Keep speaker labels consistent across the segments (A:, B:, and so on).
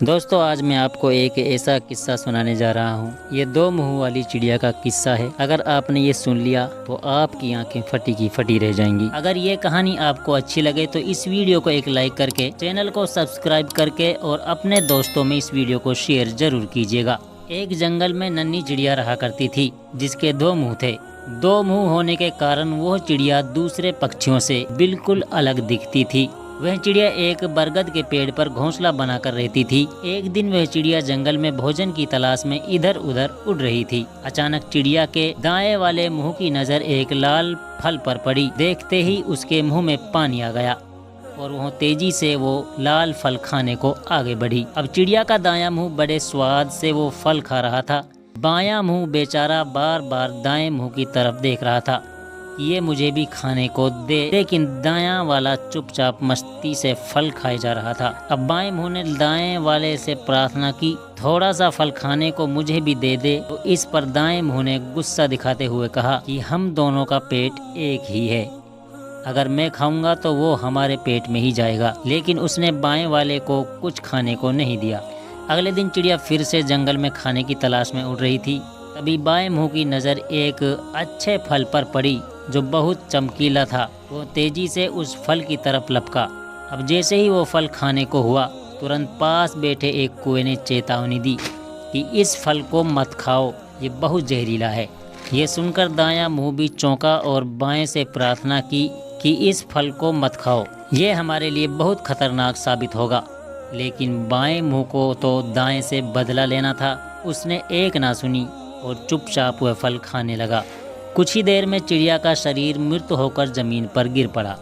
A: दोस्तों आज मैं आपको एक ऐसा किस्सा सुनाने जा रहा हूँ। ये दो मुंह वाली चिड़िया का किस्सा है। अगर आपने ये सुन लिया तो आपकी आंखें फटी की फटी रह जाएंगी। अगर ये कहानी आपको अच्छी लगे तो इस वीडियो को एक लाइक करके, चैनल को सब्सक्राइब करके और अपने दोस्तों में इस वीडियो को शेयर जरूर कीजिएगा। एक जंगल में नन्ही चिड़िया रहा करती थी जिसके दो मुँह थे। दो मुँह होने के कारण वह चिड़िया दूसरे पक्षियों से बिल्कुल अलग दिखती थी। वह चिड़िया एक बरगद के पेड़ पर घोंसला बनाकर रहती थी। एक दिन वह चिड़िया जंगल में भोजन की तलाश में इधर उधर उड़ रही थी। अचानक चिड़िया के दाएं वाले मुंह की नजर एक लाल फल पर पड़ी। देखते ही उसके मुंह में पानी आ गया और वह तेजी से वो लाल फल खाने को आगे बढ़ी। अब चिड़िया का दायां मुंह बड़े स्वाद से वो फल खा रहा था। बायां मुंह बेचारा बार बार दाएं मुंह की तरफ देख रहा था, ये मुझे भी खाने को दे, लेकिन दायां वाला चुपचाप मस्ती से फल खाए जा रहा था। अब बाएं मुंह ने दाएं वाले से प्रार्थना की, थोड़ा सा फल खाने को मुझे भी दे दे। तो इस पर दाएं मुंह ने गुस्सा दिखाते हुए कहा कि हम दोनों का पेट एक ही है, अगर मैं खाऊंगा तो वो हमारे पेट में ही जाएगा। लेकिन उसने बाएं वाले को कुछ खाने को नहीं दिया। अगले दिन चिड़िया फिर से जंगल में खाने की तलाश में उड़ रही थी। तभी बाएं मुंह की नज़र एक अच्छे फल पर पड़ी जो बहुत चमकीला था। वो तेजी से उस फल की तरफ लपका। अब जैसे ही वो फल खाने को हुआ, तुरंत पास बैठे एक कुएं ने चेतावनी दी कि इस फल को मत खाओ, ये बहुत जहरीला है। ये सुनकर दायां मुंह भी चौंका और बाएं से प्रार्थना की कि इस फल को मत खाओ, ये हमारे लिए बहुत खतरनाक साबित होगा। लेकिन बाएं मुंह को तो दाएं से बदला लेना था। उसने एक ना सुनी और चुपचाप वह फल खाने लगा। कुछ ही देर में चिड़िया का शरीर मृत होकर जमीन पर गिर पड़ा।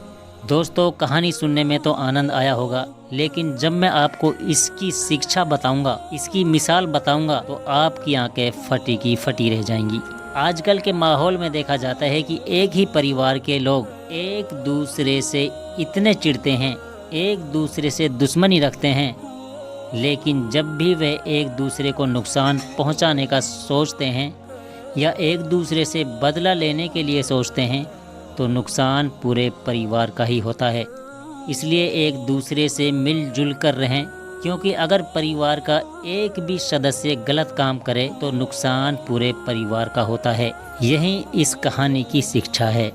A: दोस्तों कहानी सुनने में तो आनंद आया होगा, लेकिन जब मैं आपको इसकी शिक्षा बताऊंगा, इसकी मिसाल बताऊंगा, तो आपकी आंखें फटी की फटी रह जाएंगी। आजकल के माहौल में देखा जाता है कि एक ही परिवार के लोग एक दूसरे से इतने चिढ़ते हैं, एक दूसरे से दुश्मनी रखते हैं, लेकिन जब भी वे एक दूसरे को नुकसान पहुंचाने का सोचते हैं या एक दूसरे से बदला लेने के लिए सोचते हैं तो नुकसान पूरे परिवार का ही होता है। इसलिए एक दूसरे से मिलजुल कर रहें, क्योंकि अगर परिवार का एक भी सदस्य गलत काम करे तो नुकसान पूरे परिवार का होता है। यही इस कहानी की शिक्षा है।